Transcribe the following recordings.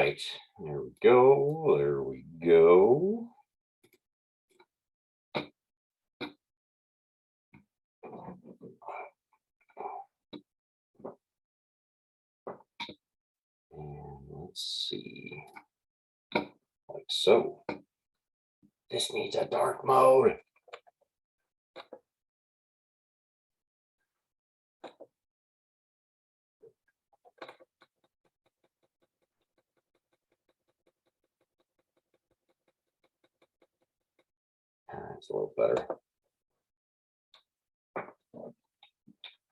right, there we go. There we go. And let's see, like so. This needs a dark mode. It's a little better. A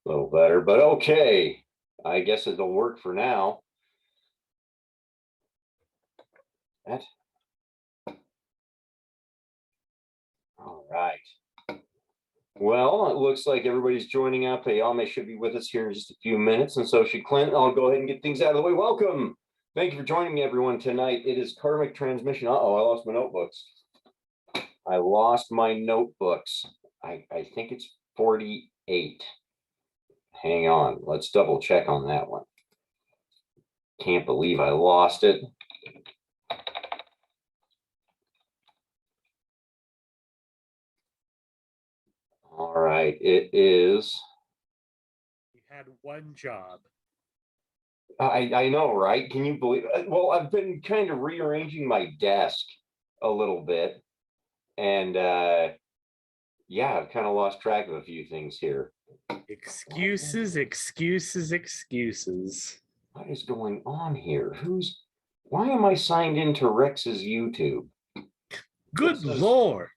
little better, but okay. I guess it'll work for now. That. All right. Well, it looks like everybody's joining up. Ayame should be with us here in just a few minutes, and so should Clint. I'll go ahead and get things out of the way. Welcome. Thank you for joining me, everyone, tonight. It is Karmic Transmission. Uh-oh, I lost my notebooks. I lost my notebooks. I think it's 48. Hang on. Let's double check on that one. Can't believe I lost it. All right. It is. You had one job. I know, right? Can you believe it? Well, I've been kind of rearranging my desk a little bit. And yeah, I've kind of lost track of a few things here. Excuses, excuses, excuses. What is going on here? Why am I signed into Rex's YouTube? Good Lord.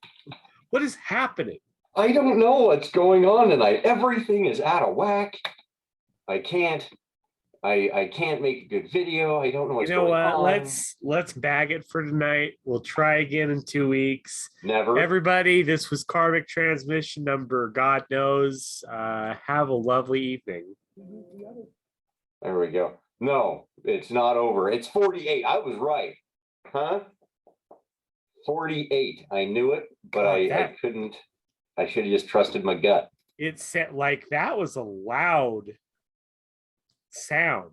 What is happening? I don't know what's going on tonight. Everything is out of whack. I can't make a good video. I don't know what's going on. Let's bag it for tonight. We'll try again in 2 weeks. Never. Everybody, this was Karmic Transmission number God knows. Have a lovely evening. There we go. No, it's not over. It's 48. I was right. Huh? 48. I knew it, but I couldn't. I should have just trusted my gut. It said like that was a loud sound.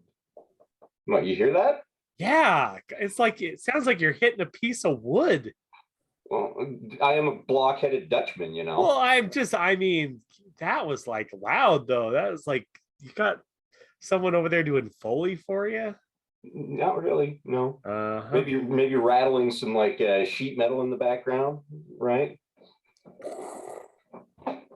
What, you hear that? Yeah, it's like it sounds like you're hitting a piece of wood. Well, I am a block-headed Dutchman, you know. Well, I mean, that was like loud though. That was like you got someone over there doing Foley for you. Not really, no. Maybe rattling some like sheet metal in the background, right?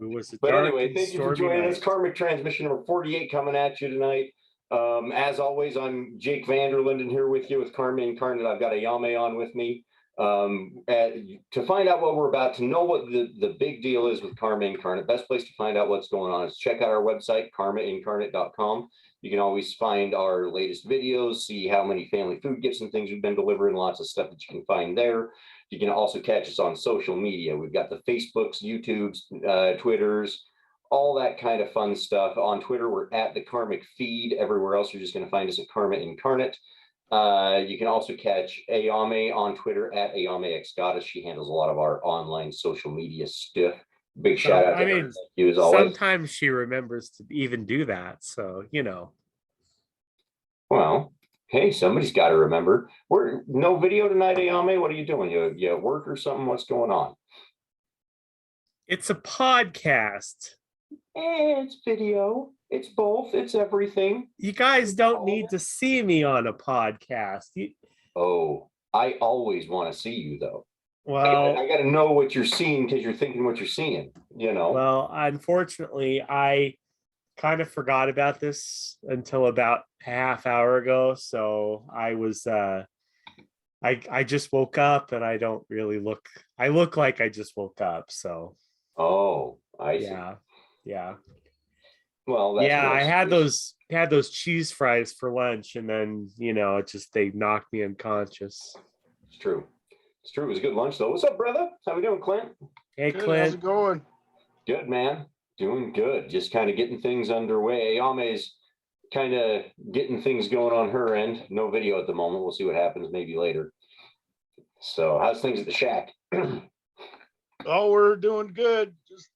It was a but anyway, thank you for joining us. Karmic Transmission number 48 coming at you tonight. As always, I'm Jake Vanderlinden here with you with Karma Incarnate. I've got Ayame on with me. To find out what we're about, to know what the big deal is with Karma Incarnate, best place to find out what's going on is check out our website, karmaincarnate.com. You can always find our latest videos, see how many family food gifts and things we've been delivering, lots of stuff that you can find there. You can also catch us on social media. We've got the Facebooks, YouTubes, Twitters, all that kind of fun stuff. On Twitter, we're at the Karmic Feed. Everywhere else, you're just going to find us at Karma Incarnate. You can also catch Ayame on Twitter at Ayame X Goddess. She handles a lot of our online social media stuff. Big shout out to her. Thank you as always. Sometimes she remembers to even do that, so you know. Well, hey, somebody's got to remember. We're no video tonight, Ayame. What are you doing? You at work or something? What's going on? It's a podcast. It's video. It's both. It's everything. You guys don't need to see me on a podcast. Oh, I always want to see you though. Well, I got to know what you're seeing because you're thinking what you're seeing, you know. Well, unfortunately, I kind of forgot about this until about a half hour ago. So I was I just woke up and I don't really look. I look like I just woke up. So. Oh, I see. Yeah. Well, that's I had those cheese fries for lunch, and then they knocked me unconscious. It's true. It's true. It was a good lunch though. What's up, brother? How we doing, Clint? Hey, good, Clint. how's it going? Good, man. Doing good. Just kind of getting things underway. Ayame's kind of getting things going on her end. No video at the moment. We'll see what happens maybe later. So, how's things at the shack? Oh, we're doing good. Just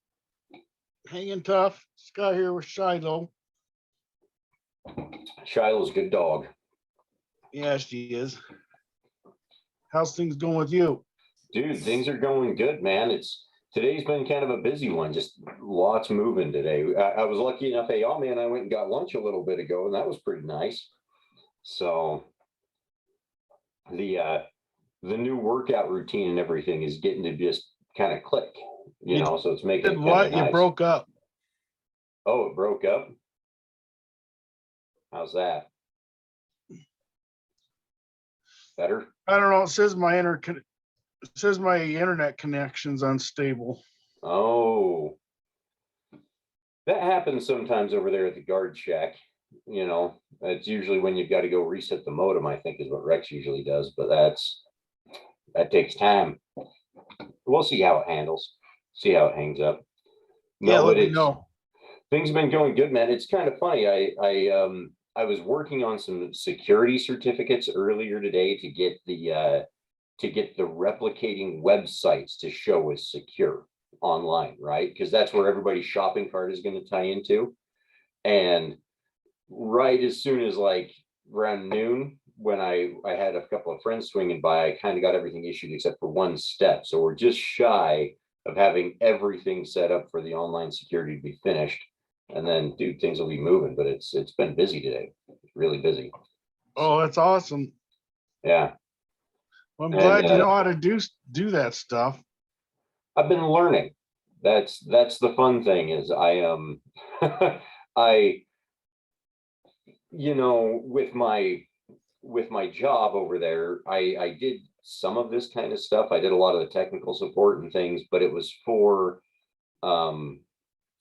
hanging tough. Scott here with Shiloh. Shiloh's a good dog. Yeah, she is. How's things going with you? Dude, things are going good, man. Today's been kind of a busy one, just lots moving today. I was lucky enough, hey, man, I went and got lunch a little bit ago, and that was pretty nice. So the new workout routine and everything is getting to just kind of click, so it's making it Did kind what? of You nice. broke up. Oh, it broke up. How's that? Better? I don't know. It says my internet connection's unstable. Oh, that happens sometimes over there at the guard shack. It's usually when you've got to go reset the modem, I think is what Rex usually does, but that takes time. We'll see how it handles, see how it hangs up. Yeah, No, let but me know. things have been going good, man. It's kind of funny. I was working on some security certificates earlier today to get the replicating websites to show as secure online, right? Because that's where everybody's shopping cart is going to tie into. And right as soon as like around noon, when I had a couple of friends swinging by, I kind of got everything issued except for one step. So we're just shy of having everything set up for the online security to be finished. And then, dude, things will be moving, but it's been busy today. It's really busy. Oh, that's awesome. Yeah. Well, I'm glad you know how to do that stuff. I've been learning. That's the fun thing is I with my job over there, I did some of this kind of stuff. I did a lot of the technical support and things, but it was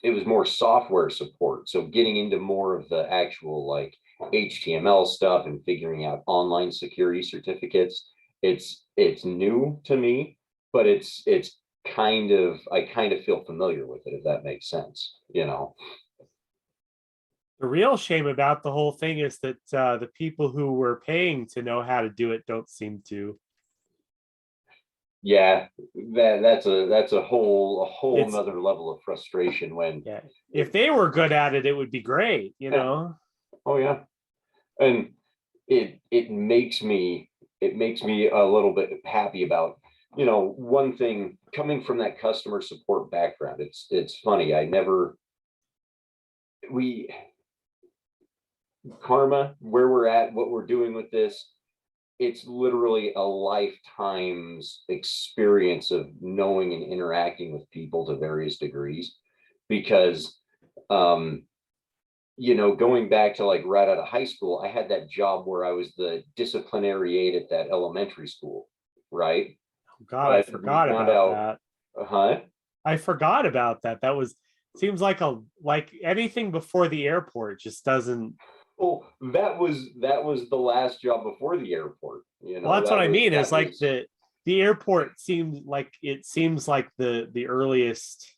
it was more software support. So getting into more of the actual like HTML stuff and figuring out online security certificates, it's new to me, but I kind of feel familiar with it, if that makes sense. The real shame about the whole thing is that the people who were paying to know how to do it don't seem to. Yeah, that's a whole It's- nother level of frustration when Yeah, if they were good at it, it would be great, Oh yeah, and it makes me a little bit happy about one thing coming from that customer support background. It's funny. We Karma, where we're at, what we're doing with this, it's literally a lifetime's experience of knowing and interacting with people to various degrees. Because going back to like right out of high school, I had that job where I was the disciplinary aide at that elementary school, right? God, I forgot about that. Huh? I forgot about that. That seems like anything before the airport just doesn't. Well, that was the last job before the airport. Well, that's what I mean. Is like the airport seems like the earliest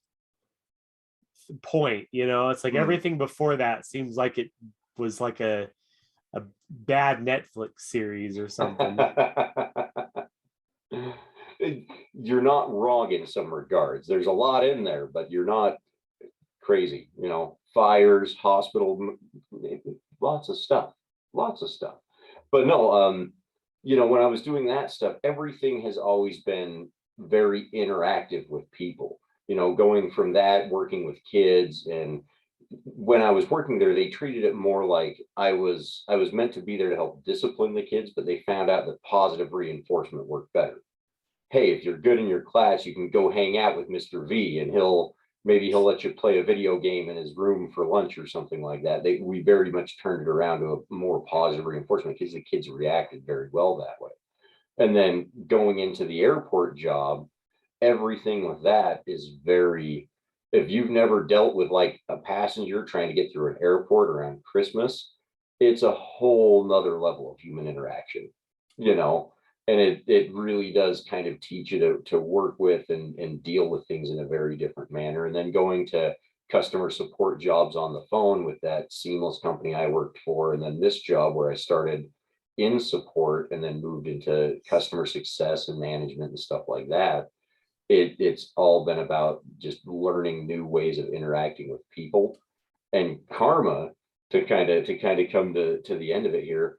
point. It's like everything before that seems like it was like a bad Netflix series or something. You're not wrong in some regards. There's a lot in there, but you're not crazy. Fires, hospital, lots of stuff. But no, when I was doing that stuff, everything has always been very interactive with people. Going from that, working with kids, and when I was working there, they treated it more like I was meant to be there to help discipline the kids, but they found out that positive reinforcement worked better. Hey, if you're good in your class, you can go hang out with Mr. V, and maybe he'll let you play a video game in his room for lunch or something like that. We very much turned it around to a more positive reinforcement because the kids reacted very well that way. And then going into the airport job, everything with that is if you've never dealt with like a passenger trying to get through an airport around Christmas, it's a whole nother level of human interaction, and it really does kind of teach you to work with and deal with things in a very different manner. And then going to customer support jobs on the phone with that Seamless company I worked for, and then this job where I started in support and then moved into customer success and management and stuff like that. It's all been about just learning new ways of interacting with people. And Karma, to kind of come to the end of it here,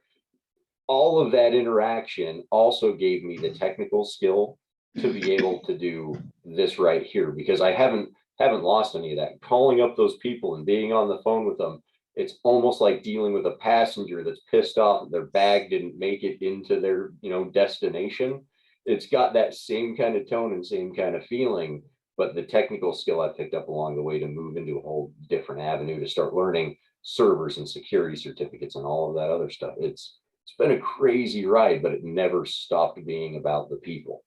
all of that interaction also gave me the technical skill to be able to do this right here, because I haven't lost any of that. Calling up those people and being on the phone with them, it's almost like dealing with a passenger that's pissed off that their bag didn't make it into their, destination. It's got that same kind of tone and same kind of feeling, but the technical skill I picked up along the way to move into a whole different avenue to start learning servers and security certificates and all of that other stuff. It's been a crazy ride, but it never stopped being about the people,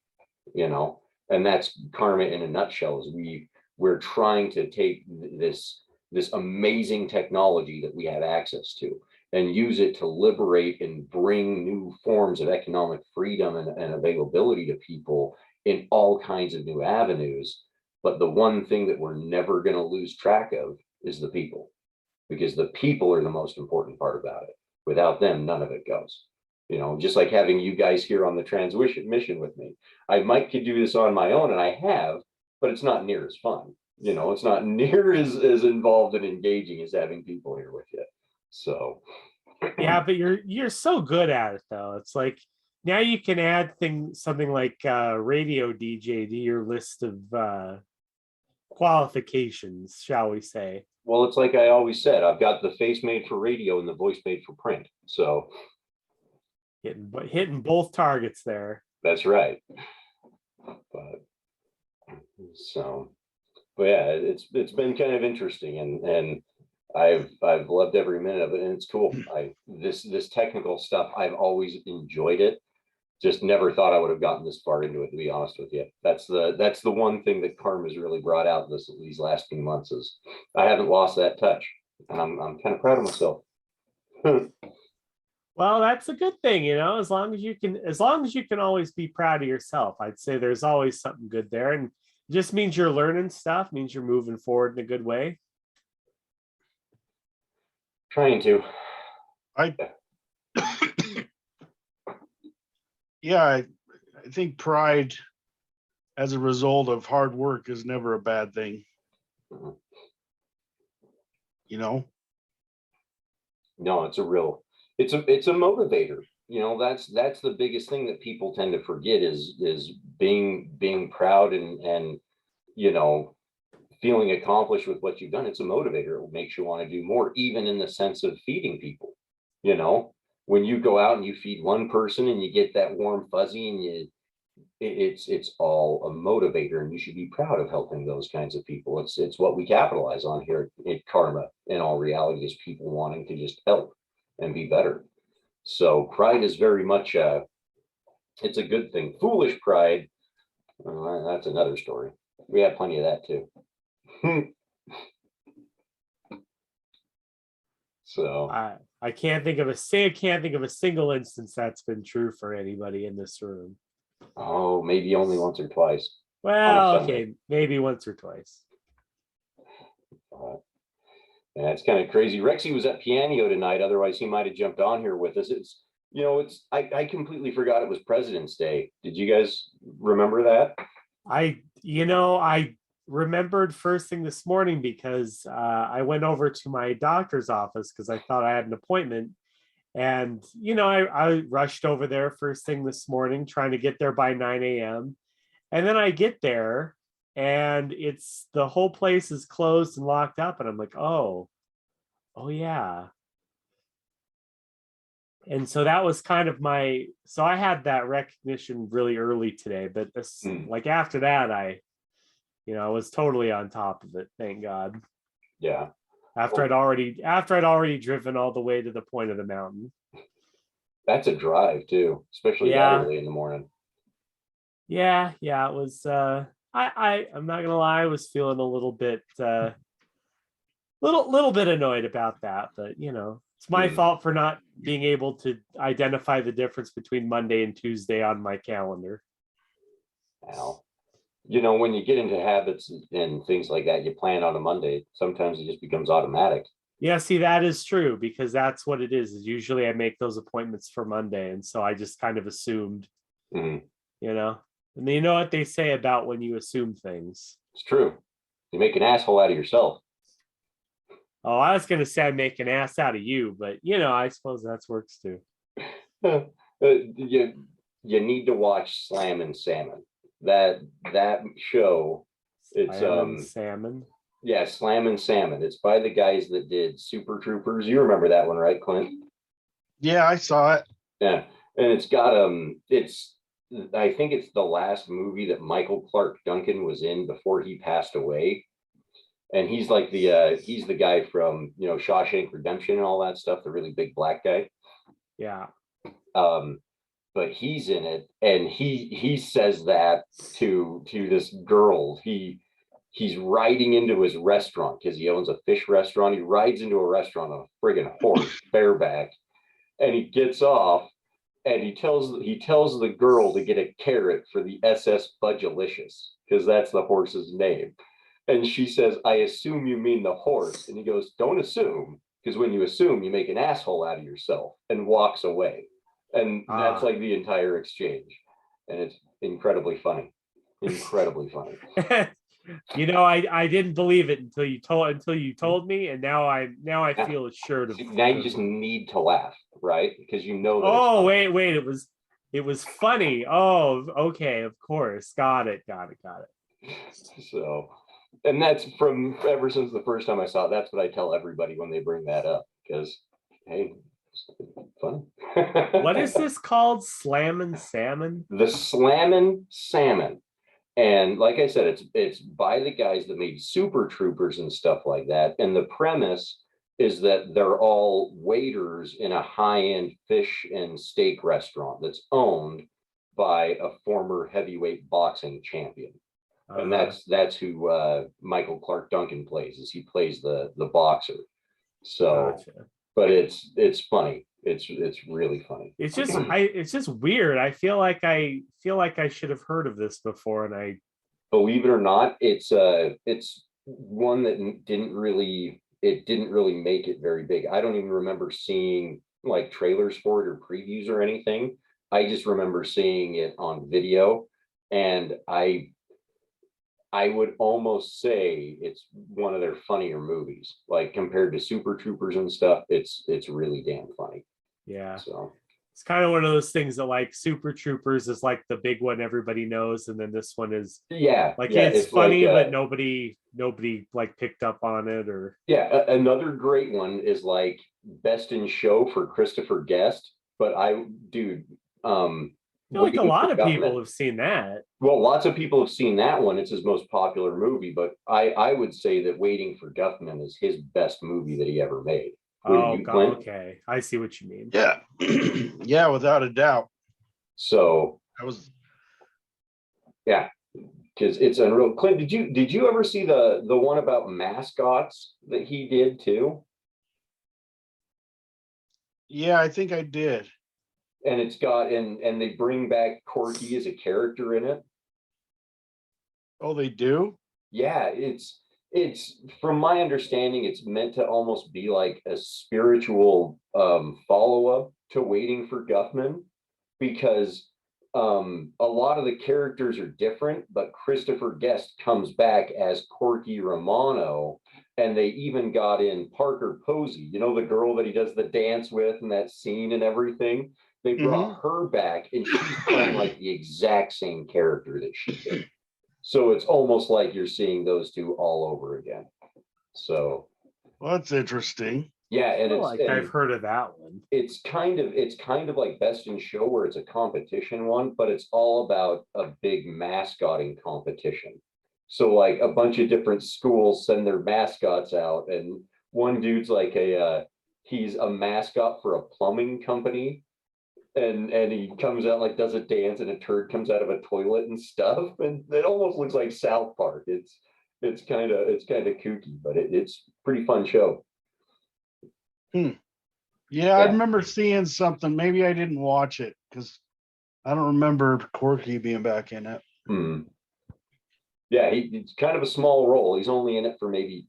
and that's Karma in a nutshell. Is we're trying to take this amazing technology that we have access to and use it to liberate and bring new forms of economic freedom and availability to people in all kinds of new avenues. But the one thing that we're never going to lose track of is the people, because the people are the most important part about it. Without them, none of it goes. Just like having you guys here on the transmission mission with me. I might could do this on my own, and I have, but it's not near as fun. It's not near as involved and engaging as having people here with you. So Yeah, but you're so good at it though. It's like now you can add something like radio DJ to your list of qualifications, shall we say. Well, it's like I always said, I've got the face made for radio and the voice made for print. So hitting both targets there. That's right. But yeah, it's been kind of interesting, and I've loved every minute of it, and it's cool. This technical stuff, I've always enjoyed it. Just never thought I would have gotten this far into it, to be honest with you. That's the one thing that Karma's really brought out these last few months is I haven't lost that touch. And I'm kind of proud of myself. Well, that's a good thing, as long as you can always be proud of yourself. I'd say there's always something good there. And it just means you're learning stuff, means you're moving forward in a good way. Trying to. Yeah, I think pride as a result of hard work is never a bad thing. Mhm. No, it's a motivator. That's the biggest thing that people tend to forget is being proud and feeling accomplished with what you've done. It's a motivator. It makes you want to do more, even in the sense of feeding people. When you go out and you feed one person and you get that warm fuzzy, and it's all a motivator, and you should be proud of helping those kinds of people. It's what we capitalize on here at Karma. In all reality, is people wanting to just help and be better. So pride is very much it's a good thing. Foolish pride, that's another story. We have plenty of that too. So I can't think of a single instance that's been true for anybody in this room. Oh, maybe only once or twice. Well, okay, maybe once or twice. Yeah, it's kind of crazy. Rexy was at Piano tonight. Otherwise, he might have jumped on here with us. I completely forgot it was President's Day. Did you guys remember that? I remembered first thing this morning because I went over to my doctor's office because I thought I had an appointment. And, I rushed over there first thing this morning, trying to get there by 9 a.m. And then I get there and the whole place is closed and locked up. And I'm like, oh yeah. And so that was kind of so I had that recognition really early today, but like after that, I was totally on top of it. Thank God. Yeah. After I'd already driven all the way to the point of the mountain. That's a drive too, especially that early in the morning. Yeah, it was I'm not gonna lie, I was feeling a little bit little bit annoyed about that, but it's my fault for not being able to identify the difference between Monday and Tuesday on my calendar. Wow. When you get into habits and things like that, you plan on a Monday, sometimes it just becomes automatic. Yeah, see, that is true, because that's what it is usually I make those appointments for Monday, and so I just kind of assumed. And you know what they say about when you assume things. It's true. You make an asshole out of yourself. Oh, I was going to say I make an ass out of you, but I suppose that works too. You need to watch Slammin Salmon. That show. It's Salmon. yeah, Slammin Salmon. It's by the guys that did Super Troopers. You remember that one, right, Clint? Yeah, I saw it. Yeah, and it's got it's I think it's the last movie that Michael Clark Duncan was in before he passed away. And he's like he's the guy from, you know, Shawshank Redemption and all that stuff, the really big black guy. Yeah. But he's in it, and he says that to this girl. He's riding into his restaurant because he owns a fish restaurant. He rides into a restaurant on a friggin' horse, bareback, and he gets off and he tells the girl to get a carrot for the SS Budgelicious, because that's the horse's name. And she says, I assume you mean the horse. And he goes, don't assume, because when you assume, you make an asshole out of yourself, and walks away. And that's like the entire exchange. And it's incredibly funny. Incredibly funny. You know, I didn't believe it until you told me, and now I feel assured of. Now you just need to laugh, right? Because you know that. Oh, wait, it was funny. Oh, okay, of course. Got it. So, and that's from ever since the first time I saw it. That's what I tell everybody when they bring that up, because hey, it's fun. What is this called? Slammin Salmon? The Slammin Salmon. And like I said, it's by the guys that made Super Troopers and stuff like that. And the premise is that they're all waiters in a high-end fish and steak restaurant that's owned by a former heavyweight boxing champion. And that's who Michael Clark Duncan plays. Is he plays the boxer. So, gotcha. But it's funny. It's really funny. It's just weird. I feel like I should have heard of this before, and I believe it or not, it's one that didn't really make it very big. I don't even remember seeing like trailers for it or previews or anything. I just remember seeing it on video, and I would almost say it's one of their funnier movies. Like compared to Super Troopers and stuff, it's really damn funny. Yeah. So it's kind of one of those things that like Super Troopers is like the big one everybody knows, and then this one is it's funny, like, but nobody like picked up on it. Or another great one is like Best in Show for Christopher Guest. But I feel like a lot of people have seen that. Well, lots of people have seen that one. It's his most popular movie, but I would say that Waiting for Guffman is his best movie that he ever made. Oh, God, okay. I see what you mean. Yeah. Yeah, without a doubt. So because it's unreal. Clint, did you ever see the one about Mascots that he did too? Yeah, I think I did. And it's got and they bring back Corgi as a character in it. Oh, they do? Yeah, it's from my understanding, it's meant to almost be like a spiritual follow-up to Waiting for Guffman, because a lot of the characters are different, but Christopher Guest comes back as Corky Romano, and they even got in Parker Posey, you know, the girl that he does the dance with and that scene and everything. They brought her back, and she's playing like the exact same character that she did. So it's almost like you're seeing those two all over again. So, well, that's interesting. Yeah, and I've heard of that one. It's kind of like Best in Show, where it's a competition one, but it's all about a big mascotting competition. So like a bunch of different schools send their mascots out, and one dude's like he's a mascot for a plumbing company. And he comes out, like, does a dance, and a turd comes out of a toilet and stuff, and it almost looks like South Park. It's kind of kooky, but it's pretty fun show. Yeah, I remember seeing something. Maybe I didn't watch it because I don't remember Corky being back in it. Yeah, it's kind of a small role. He's only in it for maybe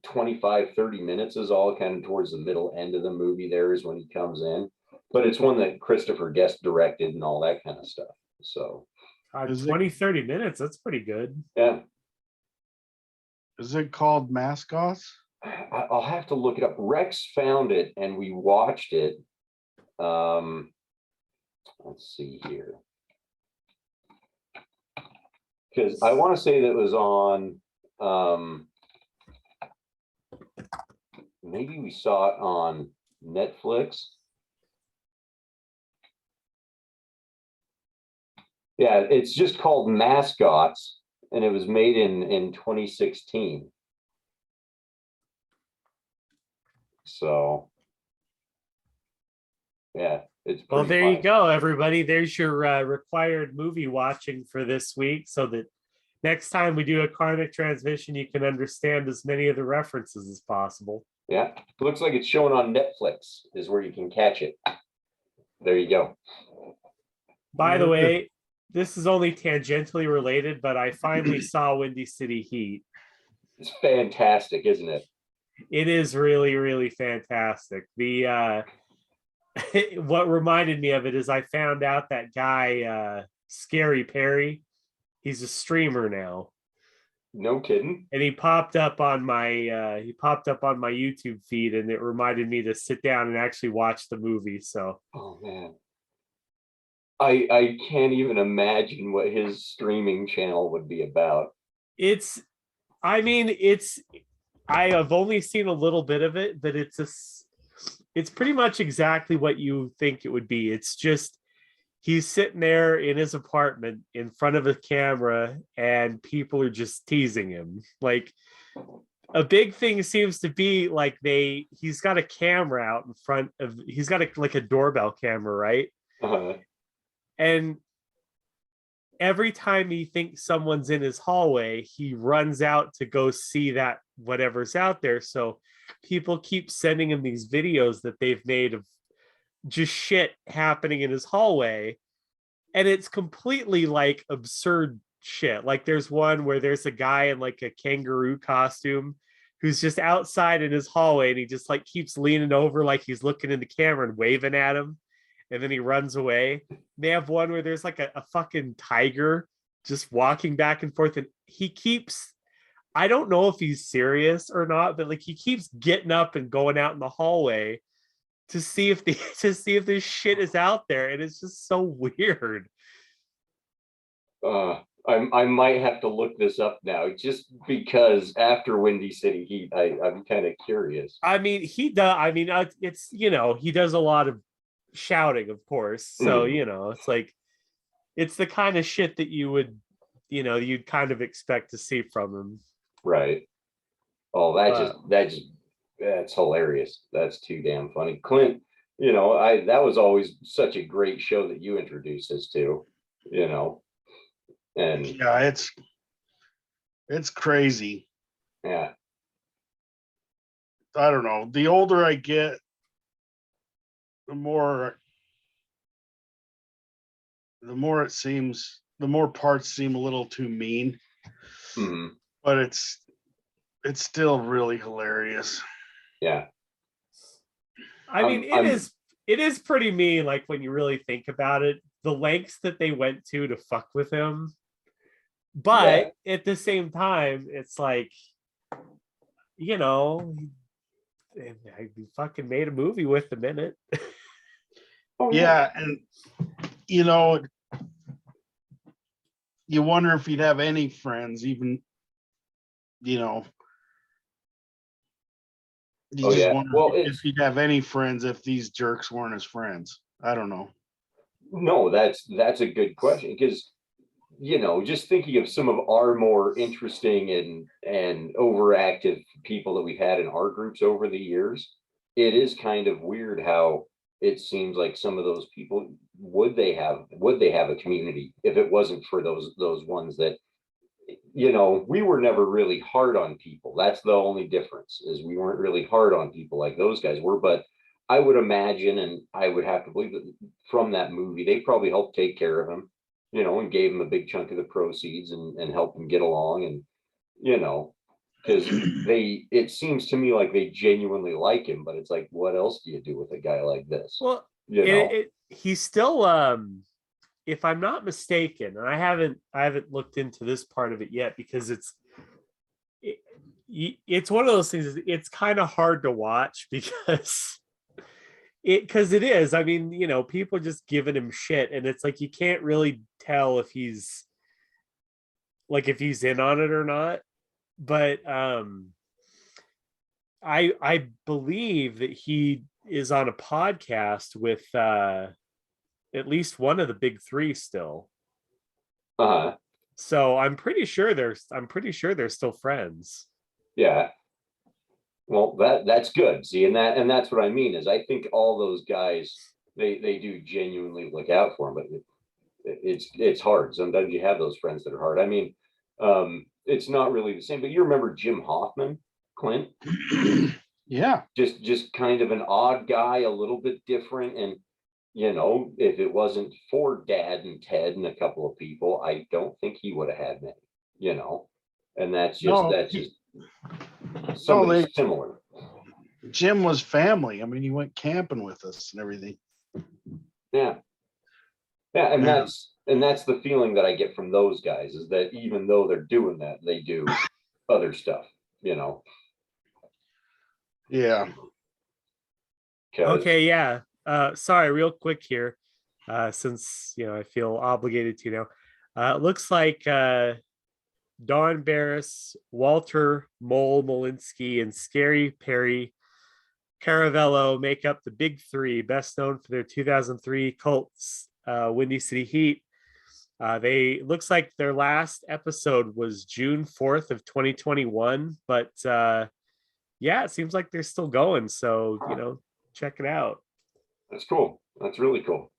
25-30 minutes is all. Kind of towards the middle end of the movie there is when he comes in. But it's one that Christopher Guest directed and all that kind of stuff. So 20-30 minutes, that's pretty good. Yeah. Is it called Mascots? I'll have to look it up. Rex found it and we watched it. Let's see here. Because I want to say that it was on, maybe we saw it on Netflix. Yeah, it's just called Mascots, and it was made in 2016. So, yeah, it's Well, pretty there funny. you go, everybody. There's your required movie watching for this week, so that next time we do a karmic transmission, you can understand as many of the references as possible. Yeah, it looks like it's showing on Netflix is where you can catch it. There you go. By the way, this is only tangentially related, but I finally saw Windy City Heat. It's fantastic, isn't it? It is really, really fantastic. The what reminded me of it is I found out that guy ScaryPerry, he's a streamer now. No kidding. And he popped up on my YouTube feed, and it reminded me to sit down and actually watch the movie. So, oh man, I can't even imagine what his streaming channel would be about. I have only seen a little bit of it, but it's pretty much exactly what you think it would be. It's just he's sitting there in his apartment in front of a camera, and people are just teasing him. Like, a big thing seems to be like he's got a camera out in front of, he's got like a doorbell camera, right? Uh-huh. And every time he thinks someone's in his hallway, he runs out to go see that whatever's out there. So people keep sending him these videos that they've made of just shit happening in his hallway. And it's completely like absurd shit. Like, there's one where there's a guy in like a kangaroo costume who's just outside in his hallway, and he just like keeps leaning over like he's looking in the camera and waving at him, and then he runs away. They have one where there's like a fucking tiger just walking back and forth, and he keeps, I don't know if he's serious or not, but like he keeps getting up and going out in the hallway to see if this shit is out there, and it's just so weird. I might have to look this up now, just because after Windy City Heat, I'm kind of curious. I mean, he does. I mean, it's, he does a lot of shouting, of course. So it's like, it's the kind of shit that you would, you'd kind of expect to see from him. Right. Oh, that's hilarious. That's too damn funny. Clint, that was always such a great show that you introduced us to, and yeah, it's crazy. Yeah. I don't know. The older I get, the more parts seem a little too mean. Mm-hmm. But it's still really hilarious. Yeah. I mean, it is pretty mean, like, when you really think about it, the lengths that they went to fuck with him. But at the same time, it's like, he fucking made a movie with him in it. Oh, yeah. And you wonder if he'd have any friends, even, wonder if he'd have any friends if these jerks weren't his friends. I don't know. No, that's a good question, because just thinking of some of our more interesting and overactive people that we've had in our groups over the years, it is kind of weird how it seems like some of those people, would they have a community if it wasn't for those ones that, we were never really hard on people. That's the only difference, is we weren't really hard on people like those guys were. But I would imagine, and I would have to believe that from that movie, they probably helped take care of him, and gave him a big chunk of the proceeds and helped him get along. And, because it seems to me like they genuinely like him, but it's like, what else do you do with a guy like this? Well, he's still, if I'm not mistaken, and I haven't looked into this part of it yet, because it's one of those things, it's kind of hard to watch, because because it is. I mean, people are just giving him shit, and it's like you can't really tell if he's in on it or not. But I believe that he is on a podcast with at least one of the big three still. Uh-huh. So I'm pretty sure they're still friends. Yeah. Well, that's good. See, and that's what I mean is I think all those guys they do genuinely look out for him, but it's hard. Sometimes you have those friends that are hard. I mean, it's not really the same, but you remember Jim Hoffman, Clint? Yeah. Just kind of an odd guy, a little bit different. And if it wasn't for Dad and Ted and a couple of people, I don't think he would have had many, and that's just somebody similar. Jim was family. I mean, he went camping with us and everything. Yeah. And that's the feeling that I get from those guys, is that even though they're doing that, they do other stuff, Yeah. Okay, yeah. Sorry, real quick here, since I feel obligated to now. It looks like Don Barris, Walter Molinsky, and ScaryPerry Caravello make up the big three, best known for their 2003 Colts Windy City Heat. They looks like their last episode was June 4th of 2021, but yeah, it seems like they're still going. So, check it out. That's cool. That's really cool.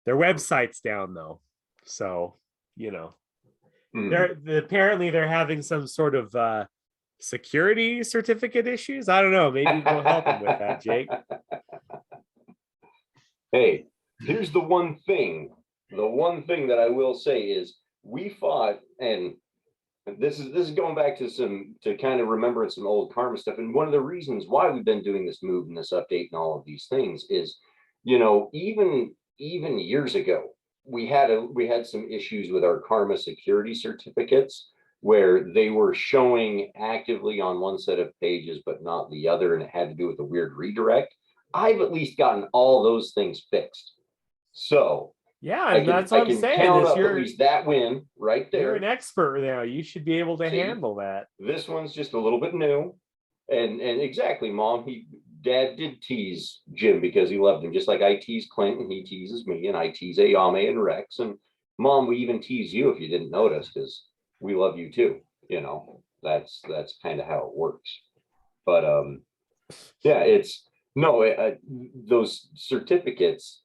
Their website's down though. So, apparently they're having some sort of security certificate issues. I don't know. Maybe we'll help them with that, Jake. Hey, here's the one thing that I will say is we fought, and this is going back to kind of remembering some old karma stuff. And one of the reasons why we've been doing this move and this update and all of these things is, even years ago, we had some issues with our karma security certificates where they were showing actively on one set of pages but not the other, and it had to do with a weird redirect. I've at least gotten all those things fixed. So yeah, and that's what I'm saying. Count up at least that win right there. You're an expert now. You should be able to handle that. This one's just a little bit new, and exactly, Mom. Dad did tease Jim because he loved him, just like I tease Clint and he teases me, and I tease Ayame and Rex, and Mom, we even tease you if you didn't notice, because we love you too. That's kind of how it works. But yeah, those certificates,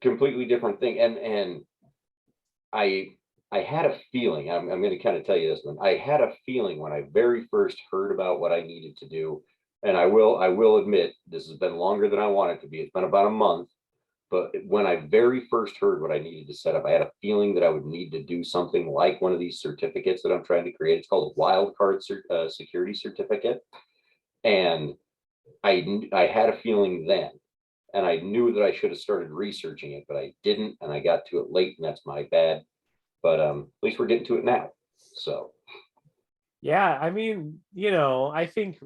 completely different thing. And I had a feeling, I'm going to kind of tell you this one. I had a feeling when I very first heard about what I needed to do, and I will admit this has been longer than I want it to be. It's been about a month, but when I very first heard what I needed to set up, I had a feeling that I would need to do something like one of these certificates that I'm trying to create. It's called a wildcard security certificate, and I had a feeling then, and I knew that I should have started researching it, but I didn't, and I got to it late, and that's my bad. But at least we're getting to it now. So yeah, I mean, I think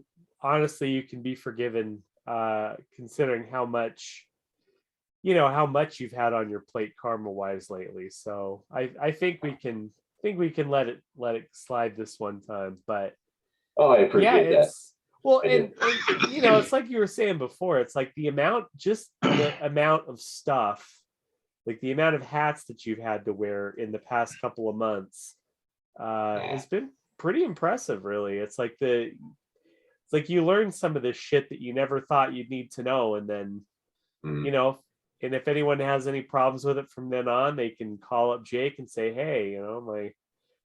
honestly you can be forgiven considering how much you've had on your plate karma wise lately. So I think we can let it slide this one time. But I appreciate that. Well, and it's like you were saying before, it's like the amount of stuff, like the amount of hats that you've had to wear in the past couple of months has been pretty impressive, really. It's like you learn some of this shit that you never thought you'd need to know. And then, and if anyone has any problems with it from then on, they can call up Jake and say, hey, my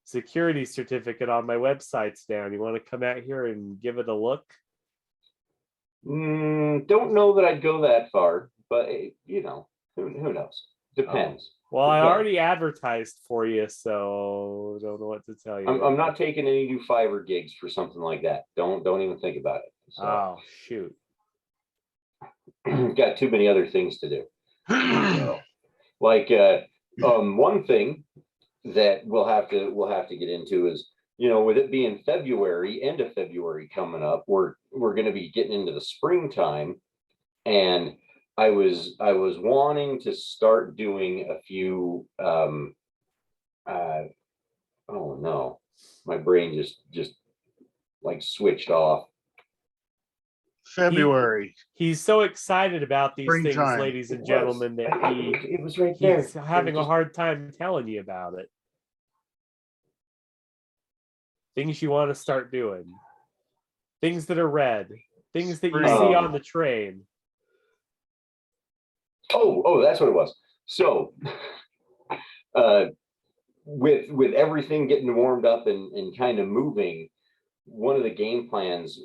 security certificate on my website's down. You want to come out here and give it a look? Don't know that I'd go that far, but who knows? Depends. Well, I already advertised for you, so don't know what to tell you. I'm not taking any new Fiverr gigs for something like that. Don't even think about it. So. Oh shoot! Got too many other things to do. So, like one thing that we'll have to get into is with it being February, end of February coming up, we're going to be getting into the springtime, and I was wanting to start doing a few. Oh no, my brain just like switched off. February, He's so excited about these things, Springtime. ladies and gentlemen, that It was right there. he's having a hard time telling you about it. Things you want to start doing. Things that are red. Things that you see on the train. Oh, that's what it was. So, with everything getting warmed up and kind of moving, one of the game plans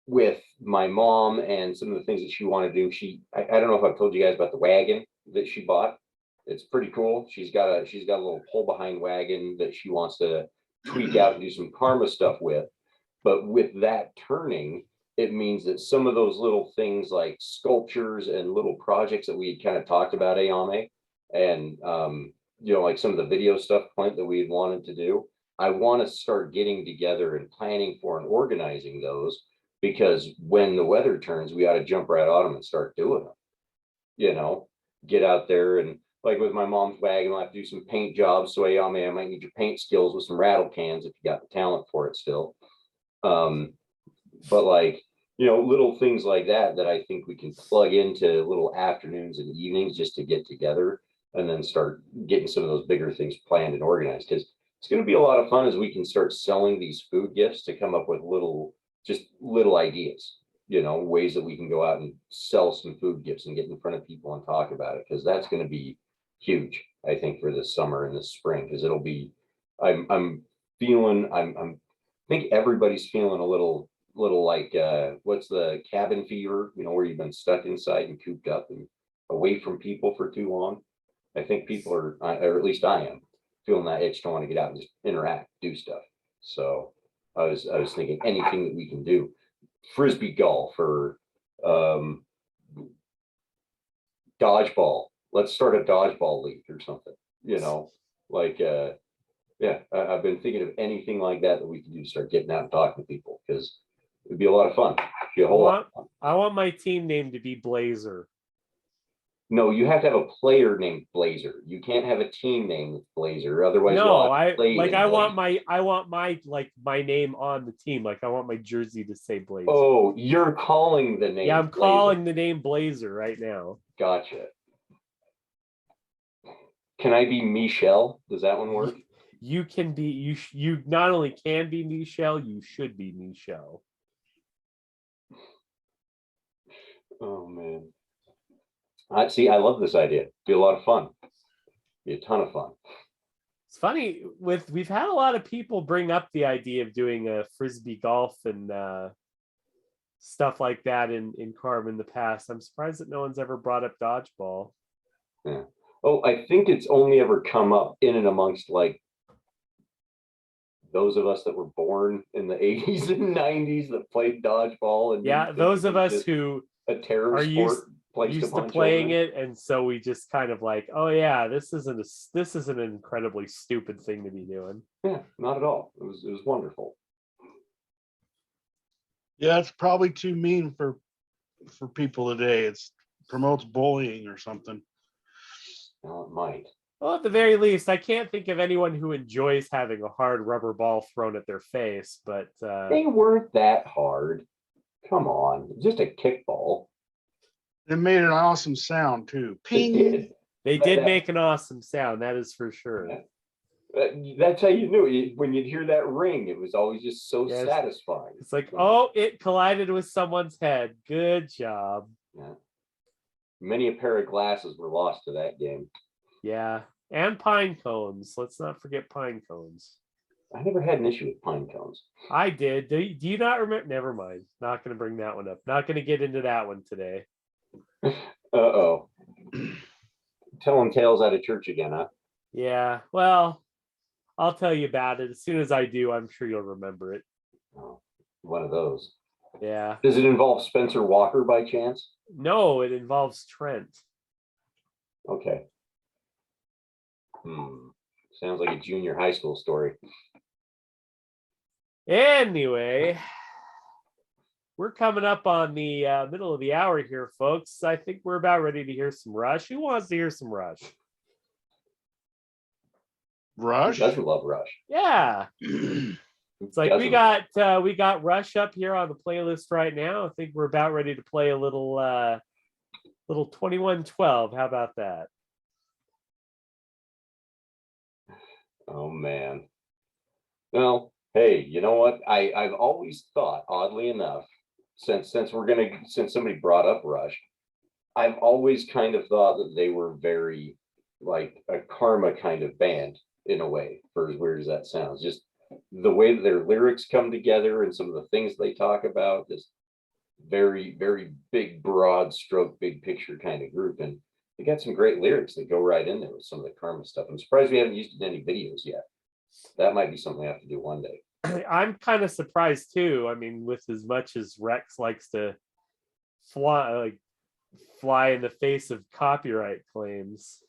with my mom and some of the things that she wanted to do, I don't know if I've told you guys about the wagon that she bought. It's pretty cool. She's got a little pull behind wagon that she wants to tweak out and do some karma stuff with. But with that turning, it means that some of those little things like sculptures and little projects that we had kind of talked about, Ayame, and like some of the video stuff, Clint, that we had wanted to do, I want to start getting together and planning for and organizing those, because when the weather turns, we ought to jump right on them and start doing them. Get out there, and like with my mom's wagon, I'll have to do some paint jobs. So Ayame, I might need your paint skills with some rattle cans if you got the talent for it still. But like, little things like that I think we can plug into little afternoons and evenings just to get together, and then start getting some of those bigger things planned and organized, because it's going to be a lot of fun as we can start selling these food gifts to come up with little ideas, ways that we can go out and sell some food gifts and get in front of people and talk about it, because that's going to be huge, I think, for this summer and this spring, because it'll be, I'm feeling, I think everybody's feeling a little like, what's the cabin fever, where you've been stuck inside and cooped up and away from people for too long. I think people are, or at least I am, feeling that itch to want to get out and just interact, do stuff. So I was thinking anything that we can do, frisbee golf or dodgeball. Let's start a dodgeball league or something, like, yeah, I've been thinking of anything like that we can do to start getting out and talking to people, because it'd be a lot of fun. Be a whole lot of fun. I want my team name to be Blazer. No, you have to have a player named Blazer. You can't have a team named Blazer. Otherwise, no, I want my like my name on the team. Like I want my jersey to say Blazer. Oh, you're calling the name. Yeah, I'm calling the name Blazer right now. Gotcha. Can I be Michelle? Does that one work? You can be, you not only can be Michelle, you should be Michelle. Oh man. See, I love this idea. Be a lot of fun. Be a ton of fun. It's funny, we've had a lot of people bring up the idea of doing a frisbee golf and stuff like that in Carm in the past. I'm surprised that no one's ever brought up dodgeball. Yeah. Oh, I think it's only ever come up in and amongst like those of us that were born in the 80s and 90s that played dodgeball, and yeah, those of us who a terror are sport used to playing it, and so we just kind of like, oh yeah, this is an incredibly stupid thing to be doing. Yeah, not at all. It was wonderful. Yeah, it's probably too mean for people today. It promotes bullying or something. Well, it might. Well, at the very least, I can't think of anyone who enjoys having a hard rubber ball thrown at their face, but they weren't that hard. Come on, just a kickball. It made an awesome sound too. Ping. They did make an awesome sound, that is for sure. That's how you knew it. When you'd hear that ring, it was always just so satisfying. It's like, oh, it collided with someone's head. Good job. Yeah. Many a pair of glasses were lost to that game. Yeah. And pine cones. Let's not forget pine cones. I never had an issue with pine cones. I did. Do you not remember? Never mind. Not going to bring that one up. Not going to get into that one today. Uh-oh. Telling tales out of church again, huh? Yeah. Well, I'll tell you about it. As soon as I do, I'm sure you'll remember it. Oh, one of those. Yeah. Does it involve Spencer Walker by chance? No, it involves Trent. Okay. Sounds like a junior high school story. Anyway, we're coming up on the middle of the hour here, folks. I think we're about ready to hear some Rush. Who wants to hear some Rush? Rush? Who doesn't love Rush? Yeah. Who It's like we doesn't? got Rush up here on the playlist right now. I think we're about ready to play a little 2112. How about that? Oh man. Well, hey, you know what? I've always thought, oddly enough, since somebody brought up Rush, I've always kind of thought that they were very like a Karma kind of band in a way, for as weird as that sounds. Just the way that their lyrics come together and some of the things they talk about, this very, very big, broad stroke, big picture kind of group. And they got some great lyrics that go right in there with some of the Karma stuff. I'm surprised we haven't used it in any videos yet. That might be something I have to do one day. I'm kind of surprised too. I mean, with as much as Rex likes to fly in the face of copyright claims.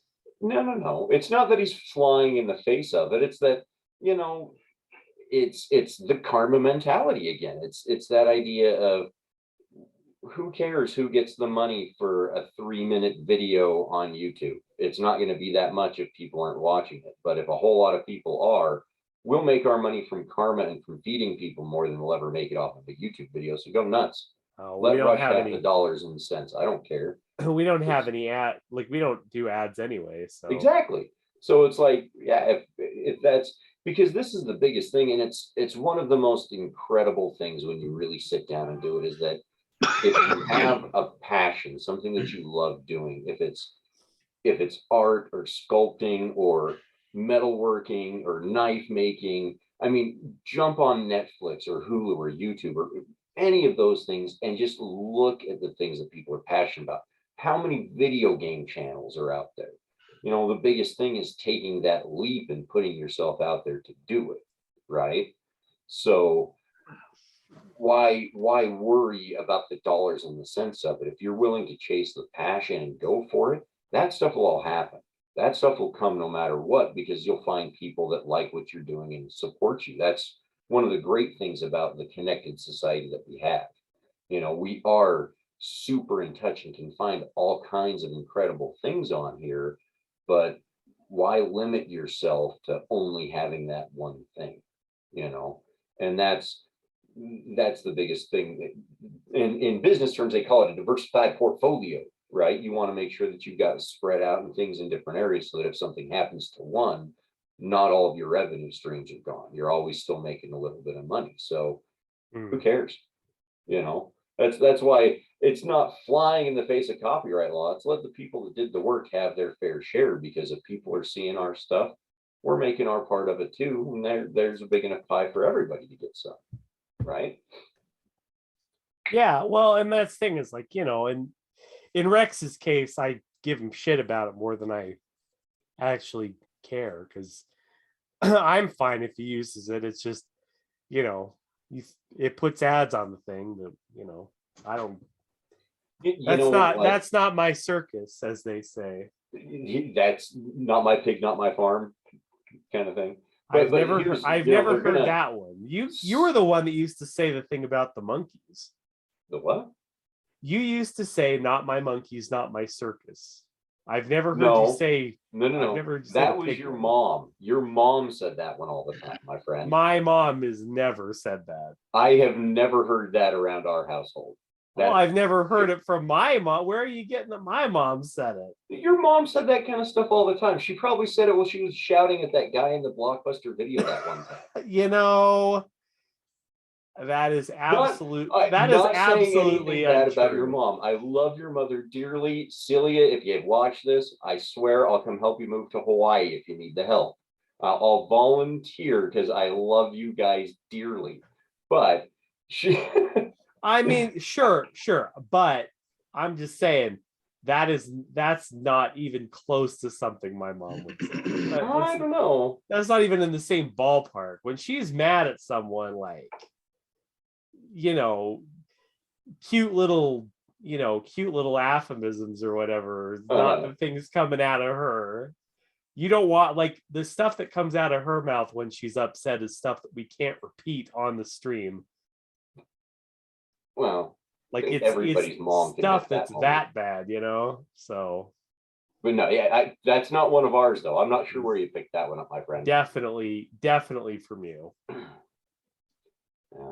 No. It's not that he's flying in the face of it. It's that, you know, it's the Karma mentality again. It's that idea of who cares who gets the money for a 3-minute video on YouTube. It's not going to be that much if people aren't watching it. But if a whole lot of people are, we'll make our money from Karma and from feeding people more than we'll ever make it off of a YouTube video. So go nuts. Let Rush have the dollars and the cents. I don't care. We don't have any we don't do ads anyway. So exactly. So it's like, yeah, if that's because this is the biggest thing, and it's one of the most incredible things when you really sit down and do it, is that if you have a passion, something that you love doing, if it's art or sculpting or metalworking or knife making, I mean, jump on Netflix or Hulu or YouTube or any of those things and just look at the things that people are passionate about. How many video game channels are out there? You know, the biggest thing is taking that leap and putting yourself out there to do it, right? So why worry about the dollars and the cents of it? If you're willing to chase the passion and go for it, that stuff will all happen. That stuff will come no matter what, because you'll find people that like what you're doing and support you. That's one of the great things about the connected society that we have. You know, we are super in touch and can find all kinds of incredible things on here, but why limit yourself to only having that one thing, you know? And that's the biggest thing. In business terms, they call it a diversified portfolio, right? You want to make sure that you've got spread out and things in different areas, so that if something happens to one, not all of your revenue streams are gone. You're always still making a little bit of money. So who cares? You know, that's why it's not flying in the face of copyright law. It's let the people that did the work have their fair share, because if people are seeing our stuff, we're making our part of it too. And there's a big enough pie for everybody to get some, right? Yeah, well, and that's the thing is, like, you know, in Rex's case, I give him shit about it more than I actually care, because I'm fine if he uses it. It's just, you know, it puts ads on the thing that, you know, I don't. That's not my circus, as they say. That's not my pig, not my farm, kind of thing. I've never heard that one. You were the one that used to say the thing about the monkeys. The what? You used to say, "Not my monkeys, not my circus." I've never heard you say. No. That was your mom. Your mom said that one all the time, my friend. My mom has never said that. I have never heard that around our household. Well, I've never heard it from my mom. Where are you getting that my mom said it? Your mom said that kind of stuff all the time. She probably said it while she was shouting at that guy in the Blockbuster video that one time. You know, that is absolutely bad about your mom. I love your mother dearly. Celia, if you watch this, I swear I'll come help you move to Hawaii if you need the help. I'll volunteer because I love you guys dearly. But I mean, sure, but I'm just saying that's not even close to something my mom would say. I don't know. That's not even in the same ballpark. When she's mad at someone, like, you know, cute little aphorisms or whatever, not the things coming out of her. you don't want, like, the stuff that comes out of her mouth when she's upset is stuff that we can't repeat on the stream. Well, Like, think it's everybody's mom can stuff have that that's moment. that bad, you know? So But no, yeah, that's not one of ours though. I'm not sure where you picked that one up, my friend. definitely from you. Yeah.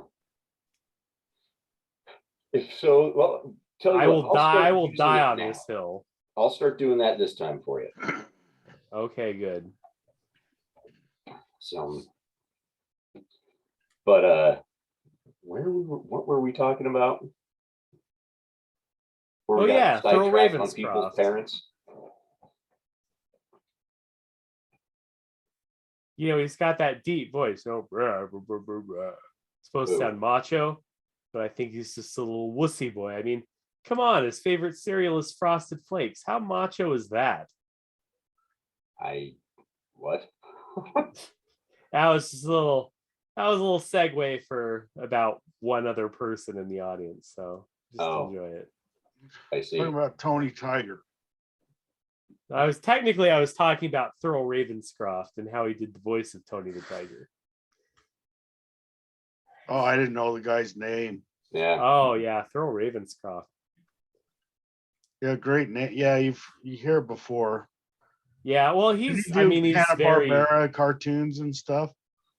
If so, well, tell you I what, will I'll die. start I will using die it on now. this hill. I'll start doing that this time for you. Okay, good. So, but what were we talking about? Where we Oh, got yeah, throw sidetracked on people's Ravenscroft. parents. You know, he's got that deep voice. No, it's supposed to Ooh. sound macho, but I think he's just a little wussy boy. I mean, come on, his favorite cereal is Frosted Flakes. How macho is that? What? That was just a little segue for about one other person in the audience. So just enjoy it. I see. Talking about Tony Tiger. I was talking about Thurl Ravenscroft and how he did the voice of Tony the Tiger. Oh, I didn't know the guy's name. Yeah. Oh yeah, Thurl Ravenscroft. Yeah, great name. Yeah, you hear it before. Yeah, well, He's I mean, he's very Hanna-Barbera cartoons and stuff.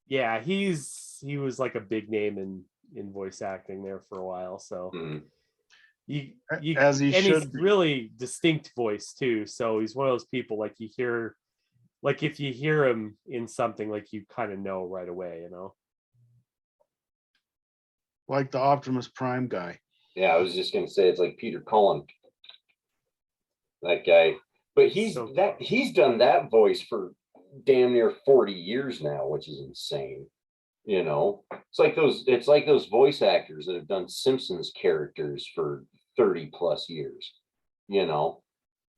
Yeah, he was like a big name in voice acting there for a while. So As he and should he's be. really distinct voice too. So he's one of those people, like, you hear, like, if you hear him in something, like, you kind of know right away, you know. Like the Optimus Prime guy. Yeah, I was just gonna say it's like Peter Cullen. That guy. But he's done that voice for damn near 40 years now, which is insane. You know, it's like those voice actors that have done Simpsons characters for 30 plus years. You know,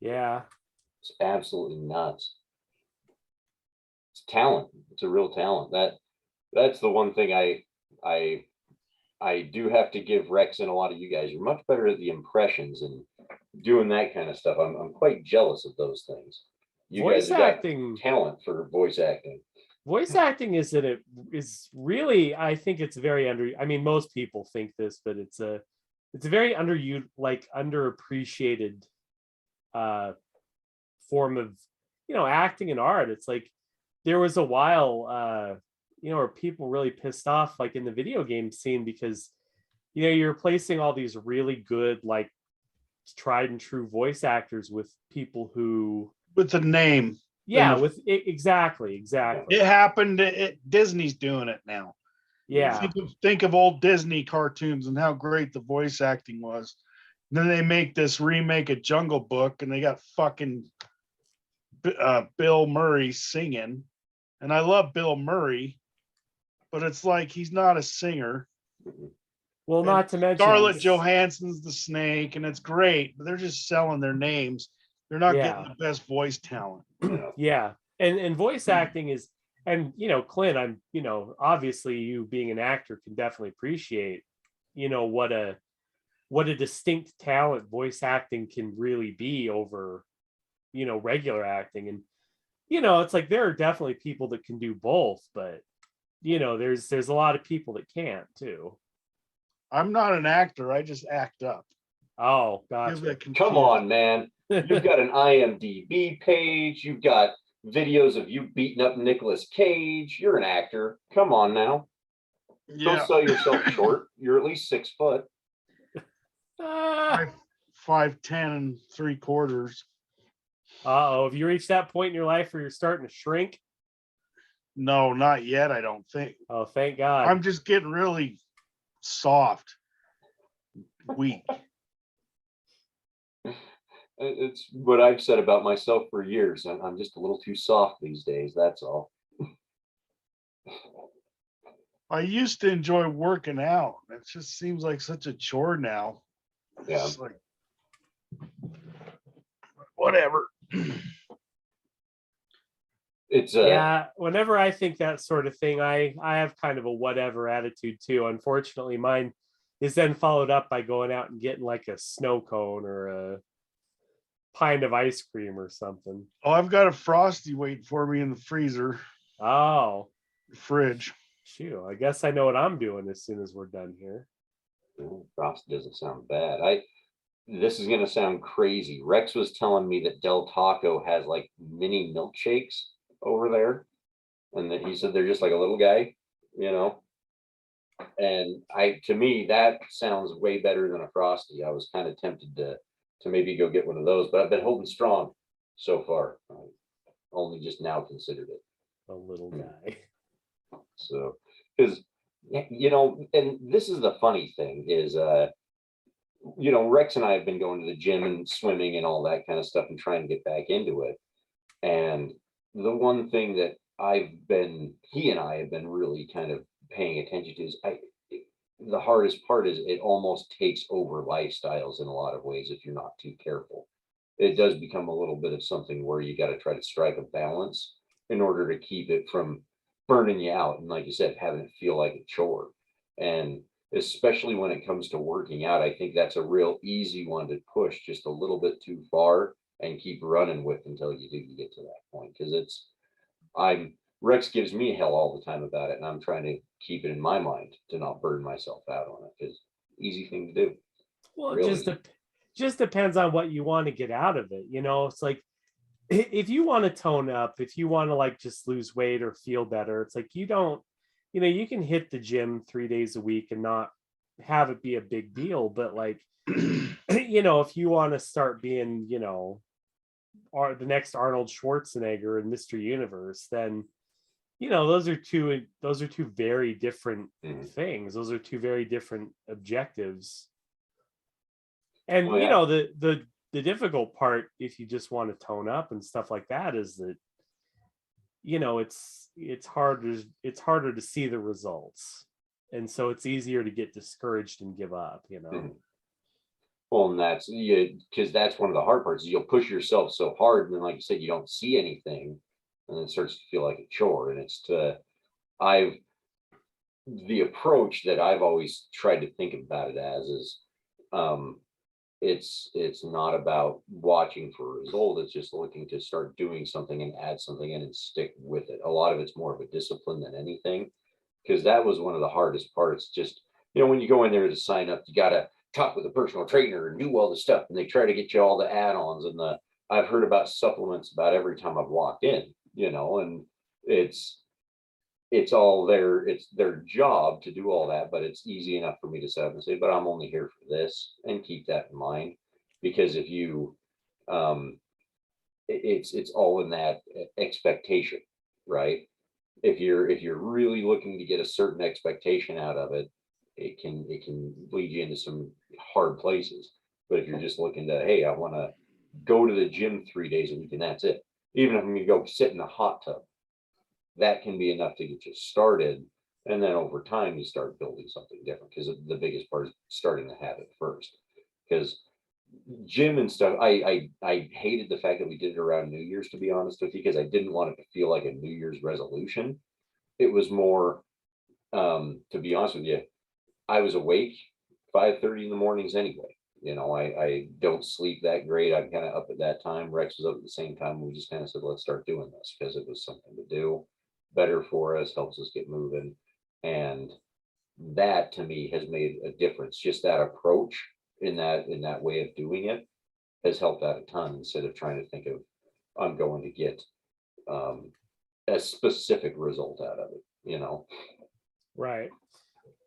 Yeah, it's absolutely nuts. It's talent. It's a real talent. That's the one thing I do have to give Rex and a lot of you guys. You're much better at the impressions and doing that kind of stuff. I'm quite jealous of those things. You voice guys have got acting. talent for voice acting. Voice acting is really, I think it's very I mean, most people think this, but it's a very underappreciated form of, acting and art. It's like there was a while where people really pissed off, like, in the video game scene, because you're replacing all these really good, like, tried and true voice actors with people who with a name. With it, exactly. It happened. Disney's doing it now. Yeah. Think of old Disney cartoons and how great the voice acting was. And then they make this remake of Jungle Book, and they got fucking Bill Murray singing. And I love Bill Murray, but it's like he's not a singer. Well, and not to mention Scarlett Johansson's the Snake, and it's great, but they're just selling their names. They're not getting the best voice talent. Yeah. And voice acting is, and Clint, I'm, obviously you being an actor can definitely appreciate, what a distinct talent voice acting can really be over, regular acting. And, it's like there are definitely people that can do both, but there's a lot of people that can't too. I'm not an actor. I just act up. Oh, gotcha. Come on, man. You've got an IMDb page. You've got videos of you beating up Nicolas Cage. You're an actor. Come on now. Yeah. Don't sell yourself short. You're at least 6 foot. 5'10" and 3/4. Have you reached that point in your life where you're starting to shrink? No, not yet. I don't think. Oh, thank God. I'm just getting really soft, weak. It's what I've said about myself for years. I'm just a little too soft these days. That's all. I used to enjoy working out. It just seems like such a chore now. Yeah. It's like, whatever. It's whenever I think that sort of thing, I have kind of a whatever attitude too. Unfortunately, mine is then followed up by going out and getting like a snow cone or a pint of ice cream or something. Oh, I've got a Frosty waiting for me in the freezer, Oh, fridge. shoot. I guess I know what I'm doing as soon as we're done here. Frost doesn't sound bad. This is gonna sound crazy. Rex was telling me that Del Taco has like mini milkshakes over there, and that he said they're just like a little guy, you know. And to me, that sounds way better than a Frosty. I was kind of tempted to maybe go get one of those, but I've been holding strong so far. I only just now considered it. A little guy. So, because you know, and this is the funny thing is, you know, Rex and I have been going to the gym and swimming and all that kind of stuff and trying to get back into it. And the one thing that he and I have been really kind of paying attention to is the hardest part is it almost takes over lifestyles in a lot of ways if you're not too careful. It does become a little bit of something where you got to try to strike a balance in order to keep it from burning you out. And like you said, having it feel like a chore. And especially when it comes to working out, I think that's a real easy one to push just a little bit too far and keep running with until you get to that point. Because Rex gives me hell all the time about it, and I'm trying to keep it in my mind to not burn myself out on it. Because easy thing to do. Well, Really it just depends on what you want to get out of it. You know, it's like if you want to tone up, if you want to like just lose weight or feel better, it's like you can hit the gym 3 days a week and not have it be a big deal. But like, if you want to start being, the next Arnold Schwarzenegger and Mr. Universe, then those are two very different things. Those are two very different objectives. And the difficult part, if you just want to tone up and stuff like that, is that it's harder to see the results, and so it's easier to get discouraged and give up. Well, and that's because that's one of the hard parts. You'll push yourself so hard, and then, like you said, you don't see anything, and it starts to feel like a chore. And the approach that I've always tried to think about it as is, it's not about watching for a result. It's just looking to start doing something and add something in and stick with it. A lot of it's more of a discipline than anything, because that was one of the hardest parts. Just, when you go in there to sign up, you got to talk with a personal trainer and do all the stuff, and they try to get you all the add-ons and I've heard about supplements about every time I've walked in, and it's all it's their job to do all that, but it's easy enough for me to set up and say, but I'm only here for this, and keep that in mind. Because if you it's all in that expectation, right? If you're really looking to get a certain expectation out of it, it can lead you into some hard places. But if you're just looking to, hey, I want to go to the gym 3 days a week and that's it, even if I'm going to go sit in a hot tub, that can be enough to get you started. And then over time, you start building something different, because the biggest part is starting the habit first. Because gym and stuff, I hated the fact that we did it around New Year's, to be honest with you, because I didn't want it to feel like a New Year's resolution. It was more, to be honest with you, I was awake 5:30 in the mornings anyway. I don't sleep that great. I'm kind of up at that time. Rex was up at the same time. We just kind of said, let's start doing this, because it was something to do, better for us, helps us get moving. And that to me has made a difference. Just that approach in that way of doing it has helped out a ton, instead of trying to think of, I'm going to get a specific result out of it, Right.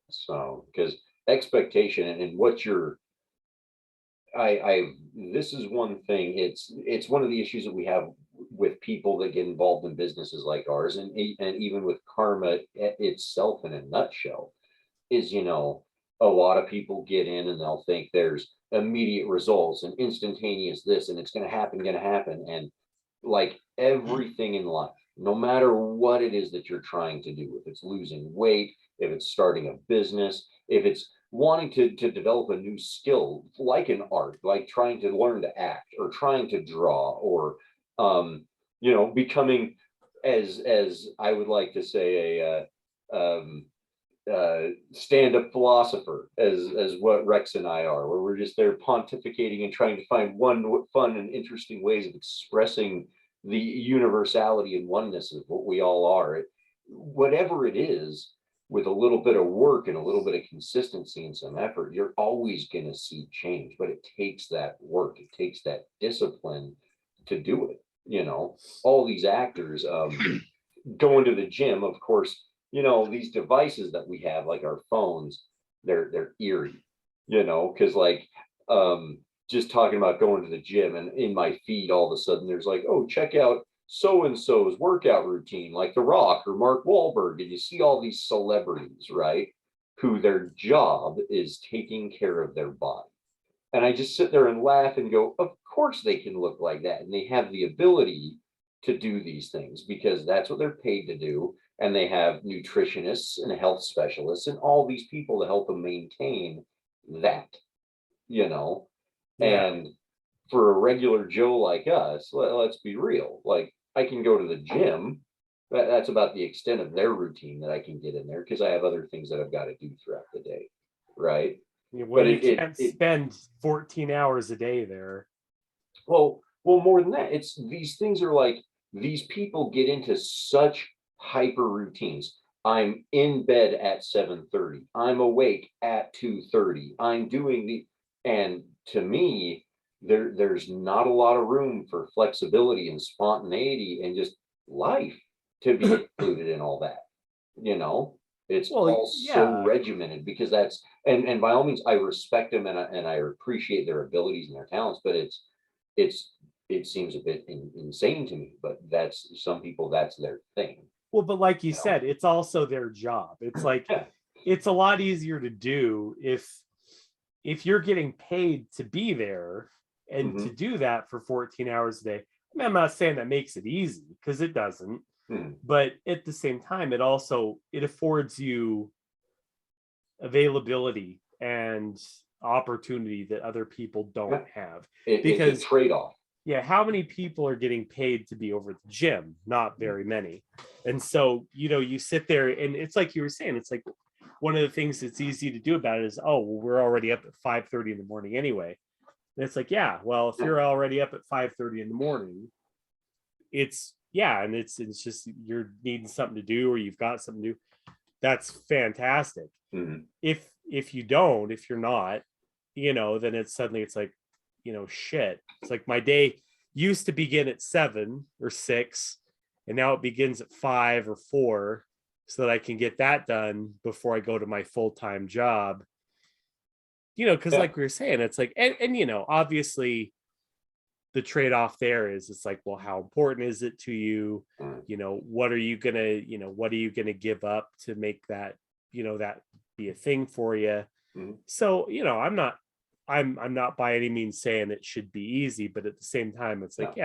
So, because expectation and what this is one thing. It's one of the issues that we have with people that get involved in businesses like ours, and even with Karma itself in a nutshell, is, a lot of people get in and they'll think there's immediate results and instantaneous this, and it's going to happen. And like everything in life, no matter what it is that you're trying to do, if it's losing weight, if it's starting a business, if it's wanting to develop a new skill, like an art, like trying to learn to act or trying to draw, or becoming, as I would like to say, stand-up philosopher as what Rex and I are, where we're just there pontificating and trying to find one fun and interesting ways of expressing the universality and oneness of what we all are. Whatever it is, with a little bit of work and a little bit of consistency and some effort, you're always going to see change. But it takes that work, it takes that discipline to do it. You know, all these actors going to the gym, of course, you know, these devices that we have, like our phones, they're eerie, you know, because like just talking about going to the gym, and in my feed all of a sudden there's like, oh, check out so and so's workout routine, like The Rock or Mark Wahlberg, and you see all these celebrities, right, who their job is taking care of their body. And I just sit there and laugh and go, of course they can look like that, and they have the ability to do these things because that's what they're paid to do. And they have nutritionists and health specialists and all these people to help them maintain that, you know. Yeah. And for a regular Joe like us, let's be real, like I can go to the gym. That's about the extent of their routine that I can get in there because I have other things that I've got to do throughout the day, right? Yeah, well, But you can't spend 14 hours a day there. Well, more than that, it's these things are like these people get into such hyper routines. I'm in bed at 7:30. I'm awake at 2:30. I'm doing and to me, there's not a lot of room for flexibility and spontaneity and just life to be included in all that. You know, it's Well, all so regimented because that's and by all means, I respect them and I appreciate their abilities and their talents, but it seems a bit insane to me. But that's some people, that's their thing. Well, but like you know? said, it's also their job. It's like Yeah. it's a lot easier to do if you're getting paid to be there and to do that for 14 hours a day. I mean, I'm not saying that makes it easy because it doesn't, but at the same time, it affords you availability and opportunity that other people don't have. Because it's a trade-off. Yeah, how many people are getting paid to be over at the gym? Not very many. And so, you know, you sit there and it's like you were saying, it's like one of the things that's easy to do about it is, oh, well, we're already up at 5:30 in the morning anyway. And it's like, yeah, well, if you're already up at 5:30 in the morning, it's just you're needing something to do or you've got something to do. That's fantastic. If you're not, you know, then it's like, you know, shit. It's like my day used to begin at 7 or 6, and now it begins at 5 or 4, so that I can get that done before I go to my full-time job. You know, because like we were saying, it's like, and you know, obviously the trade-off there is it's like, well, how important is it to you? You know, what are you gonna give up to make that, you know, that be a thing for you? So, you know, I'm not by any means saying it should be easy, but at the same time, it's like,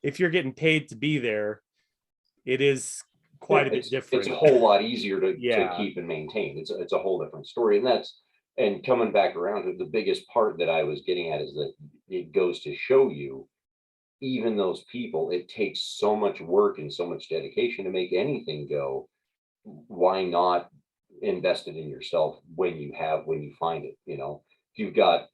if you're getting paid to be there, it is quite a bit different. It's a whole lot easier to keep and maintain. It's a whole different story. And coming back around to the biggest part that I was getting at is that it goes to show you, even those people, it takes so much work and so much dedication to make anything go. Why not invest it in yourself when you find it? You know, if you've got,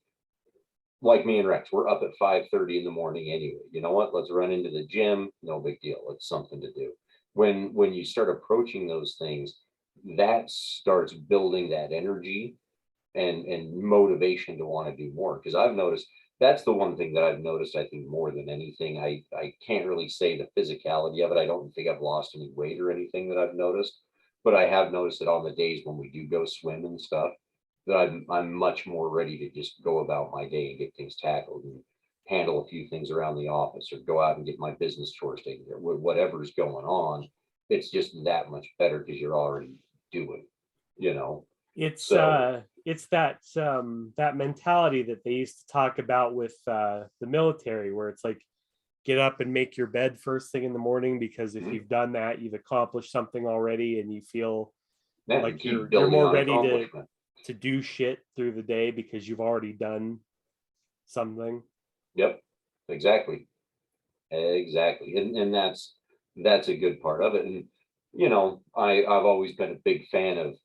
like me and Rex, we're up at 5:30 in the morning anyway. You know what? Let's run into the gym. No big deal. It's something to do. When you start approaching those things, that starts building that energy and motivation to want to do more. Because I've noticed that's the one thing that I've noticed, I think, more than anything. I can't really say the physicality of it. I don't think I've lost any weight or anything that I've noticed, but I have noticed that on the days when we do go swim and stuff, that I'm much more ready to just go about my day and get things tackled and handle a few things around the office or go out and get my business chores taken care of. Whatever's going on, it's just that much better because you're already doing, you know. It's that mentality that they used to talk about with the military, where it's like, get up and make your bed first thing in the morning, because if you've done that, you've accomplished something already, and you feel like you're more ready to do shit through the day because you've already done something. Yep, exactly. And that's a good part of it. And you know, I've always been a big fan of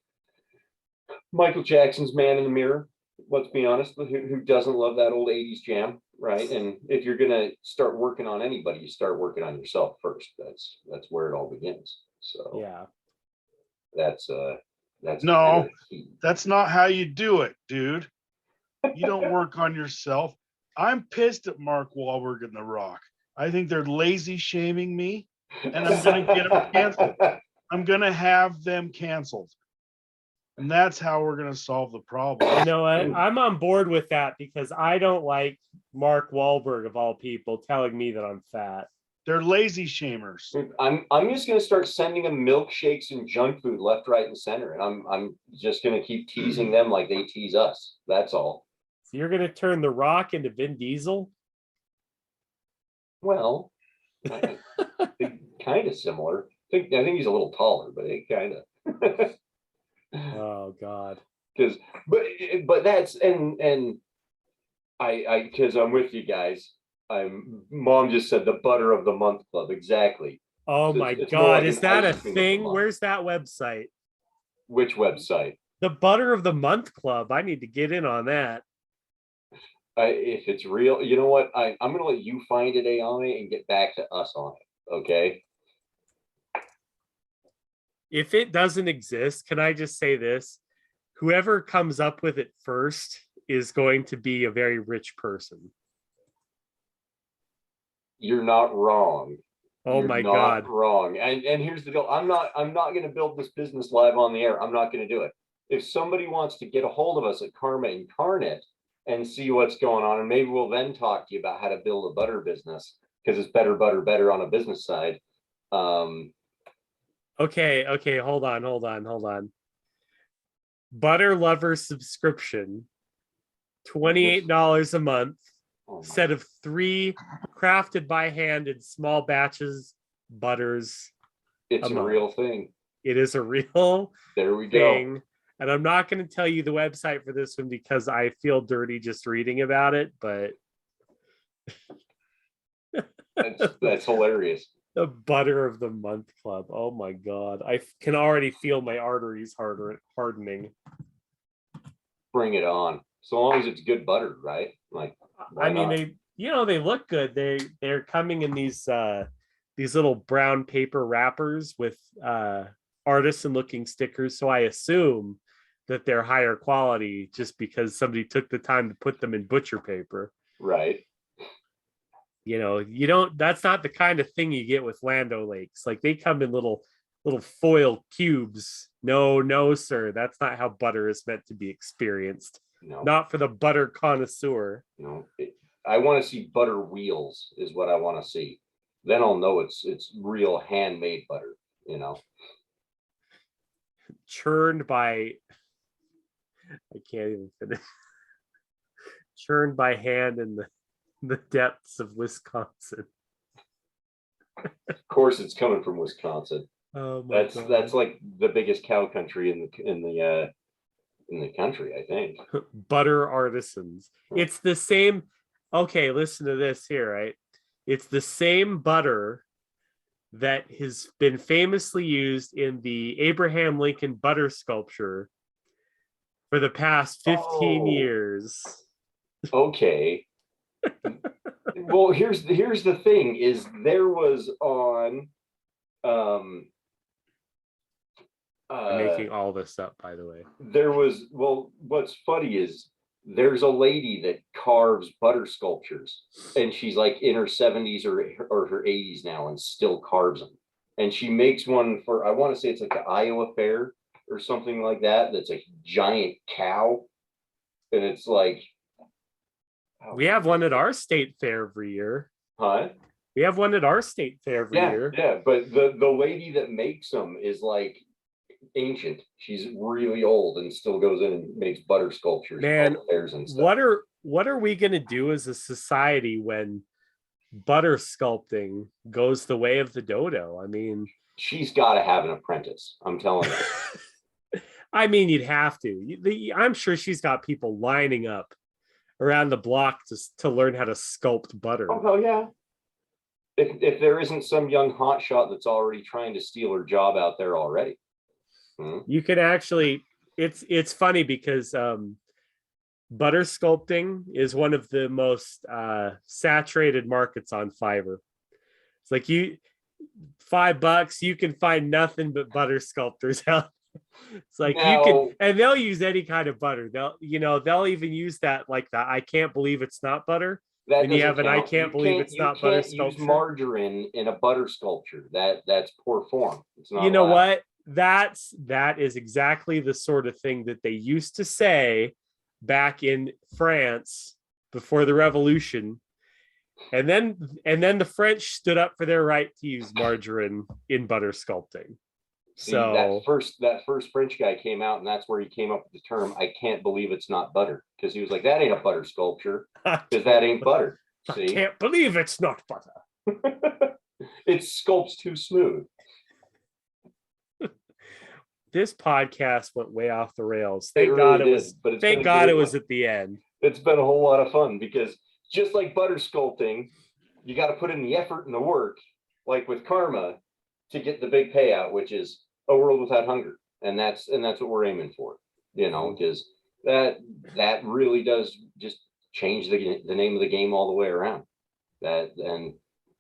Michael Jackson's Man in the Mirror. Let's be honest, who doesn't love that old 80s jam, right? And if you're gonna start working on anybody, you start working on yourself first. That's where it all begins. So Yeah. that's No, kind of key. that's not how you do it, dude. You don't work on yourself. I'm pissed at Mark Wahlberg and The Rock. I think they're lazy shaming me, and I'm going to get them canceled. I'm going to have them canceled. And that's how we're going to solve the problem. You know what? I'm on board with that because I don't like Mark Wahlberg of all people telling me that I'm fat. They're lazy shamers. I'm just gonna start sending them milkshakes and junk food left, right, and center, and I'm just gonna keep teasing them like they tease us. That's all. So you're gonna turn The Rock into Vin Diesel? Well, kind of similar. I think he's a little taller, but it kind of. Oh God. Because, but that's and I because I'm with you guys. Mom just said the butter of the month club. Exactly. Oh So my it's more God. like Is an that a ice cream of the thing? month. Where's that website? Which website? The Butter of the Month Club. I need to get in on that. If it's real, you know what? I'm gonna let you find it, Ayane, and get back to us on it. Okay. If it doesn't exist, can I just say this? Whoever comes up with it first is going to be a very rich person. You're not wrong. Oh You're my not God. wrong. And here's the deal. I'm not going to build this business live on the air. I'm not going to do it. If somebody wants to get a hold of us at Karma Incarnate and see what's going on, and maybe we'll then talk to you about how to build a butter business because it's better on a business side. Okay, hold on. Butter Lover subscription, $28 a month, set of 3 crafted by hand in small batches butters. It's a real thing. It is a real there we thing. go. And I'm not going to tell you the website for this one because I feel dirty just reading about it, but that's hilarious. The Butter of the Month Club. Oh my God. I can already feel my arteries hardening. Bring it on. So long as it's good butter, right? Like, I mean, they look good. They're coming in these little brown paper wrappers with artisan looking stickers. So I assume that they're higher quality just because somebody took the time to put them in butcher paper. Right. That's not the kind of thing you get with Land O'Lakes. Like they come in little foil cubes. No, sir. That's not how butter is meant to be experienced. No. Not for the butter connoisseur. No. I want to see butter wheels is what I want to see. Then I'll know it's real handmade butter, Churned by I can't even finish. Churned by hand in the depths of Wisconsin. Of course, it's coming from Wisconsin. Oh my God. That's like the biggest cow country in the country, I think. Butter artisans. It's the same. Okay, listen to this here, right? It's the same butter that has been famously used in the Abraham Lincoln butter sculpture for the past 15 years. Okay. Well, here's the thing is there was on I'm making all this up, by the way. What's funny is there's a lady that carves butter sculptures and she's like in her 70s or her 80s now and still carves them. And she makes one for, I want to say it's like the Iowa Fair or something like that. That's a giant cow. And it's like, we have one at our state fair every year. Huh? We have one at our state fair every year. Yeah, but the lady that makes them is like ancient. She's really old and still goes in and makes butter sculptures. Man, and stuff. what are we gonna do as a society when butter sculpting goes the way of the dodo? I mean, she's got to have an apprentice. I'm telling you. I mean, you'd have to. I'm sure she's got people lining up around the block to learn how to sculpt butter. Oh hell yeah! If there isn't some young hotshot that's already trying to steal her job out there already. You can actually, it's funny because butter sculpting is one of the most saturated markets on Fiverr. It's like $5, you can find nothing but butter sculptors out. It's like you can, and they'll use any kind of butter. They'll even use that, like that. I can't believe it's not butter. That And you have doesn't an I count. can't believe it's not butter You can't use sculpture. margarine in a butter sculpture. That's poor form. It's not You know allowed. what? That is exactly the sort of thing that they used to say back in France before the revolution. And then the French stood up for their right to use margarine in butter sculpting. See, So that first French guy came out, and that's where he came up with the term "I can't believe it's not butter," because he was like, "That ain't a butter sculpture, because that ain't butter." See? I can't believe it's not butter. It sculpts too smooth. This podcast went way off the rails. It Thank really God did, it was. but it's Thank been a God great it was one. at the end. It's been a whole lot of fun because just like butter sculpting, you got to put in the effort and the work, like with karma, to get the big payout, which is a world without hunger, and that's what we're aiming for. Because that really does just change the name of the game all the way around. And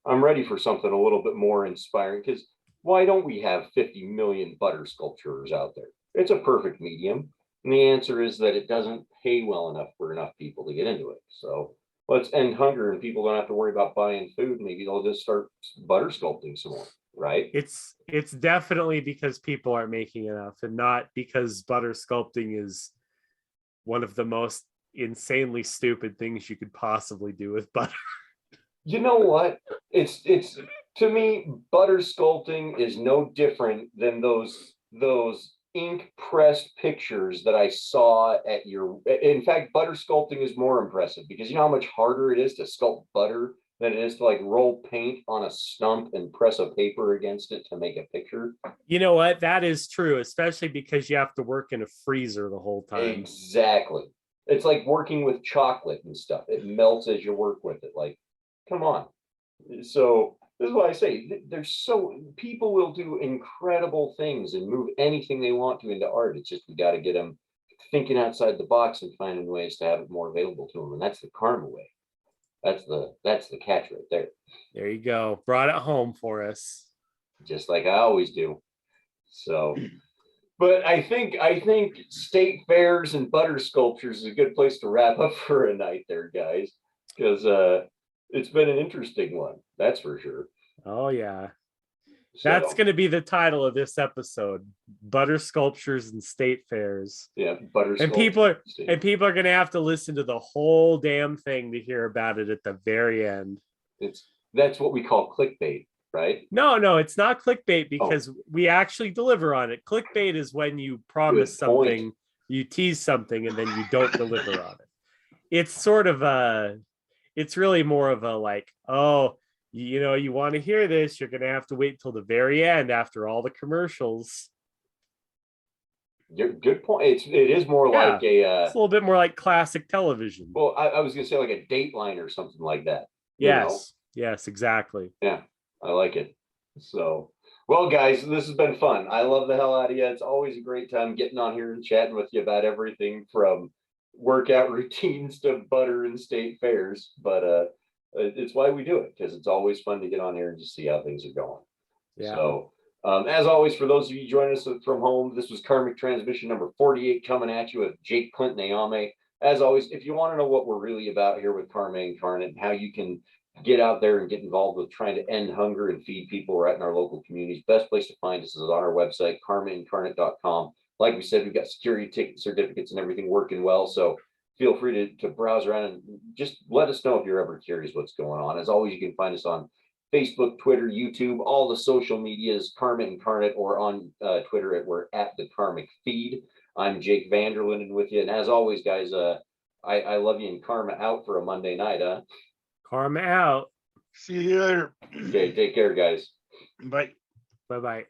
I'm ready for something a little bit more inspiring, because why don't we have 50 million butter sculptures out there? It's a perfect medium. And the answer is that it doesn't pay well enough for enough people to get into it. So let's end hunger, and people don't have to worry about buying food. Maybe they'll just start butter sculpting some more, right? It's definitely because people aren't making enough, and not because butter sculpting is one of the most insanely stupid things you could possibly do with butter. You know what? It's to me, butter sculpting is no different than those ink pressed pictures that I saw at your. In fact, butter sculpting is more impressive, because you know how much harder it is to sculpt butter than it is to like roll paint on a stump and press a paper against it to make a picture. You know what? That is true, especially because you have to work in a freezer the whole time. Exactly. It's like working with chocolate and stuff. It melts as you work with it. Like, come on. So this is why I say people will do incredible things and move anything they want to into art. It's just we got to get them thinking outside the box and finding ways to have it more available to them. And that's the karma way. That's the catch right there. There you go. Brought it home for us. Just like I always do. So, but I think state fairs and butter sculptures is a good place to wrap up for a night there, guys, because it's been an interesting one. That's for sure. Oh yeah. So, that's going to be the title of this episode: butter sculptures and state fairs. Yeah, butter. And people are going to have to listen to the whole damn thing to hear about it at the very end. That's what we call clickbait, right? No, it's not clickbait, because we actually deliver on it. Clickbait is when you promise something, you tease something, and then you don't deliver on it. It's sort of it's really more of a like, oh, you want to hear this, you're going to have to wait till the very end after all the commercials. Good point. It is more like it's a little bit more like classic television. Well, I was going to say like a Dateline or something like that. Yes, exactly. Yeah, I like it. So, well, guys, this has been fun. I love the hell out of you. It's always a great time getting on here and chatting with you about everything from workout routines to butter and state fairs. But it's why we do it, because it's always fun to get on here and just see how things are going. Yeah. So, as always, for those of you joining us from home, this was Karmic Transmission number 48 coming at you with Jake Clinton Ayame. As always, if you want to know what we're really about here with Karma Incarnate and how you can get out there and get involved with trying to end hunger and feed people right in our local communities, best place to find us is on our website, karmaincarnate.com. Like we said, we've got security ticket certificates and everything working well. So feel free to browse around and just let us know if you're ever curious what's going on. As always, you can find us on Facebook, Twitter, YouTube, all the social medias, Karma Incarnate, or on Twitter we're at the Karmic Feed. I'm Jake Vanderlinden with you. And as always, guys, I love you, and Karma out for a Monday night, huh? Karma out. See you later. Okay, take care, guys. Bye. Bye-bye.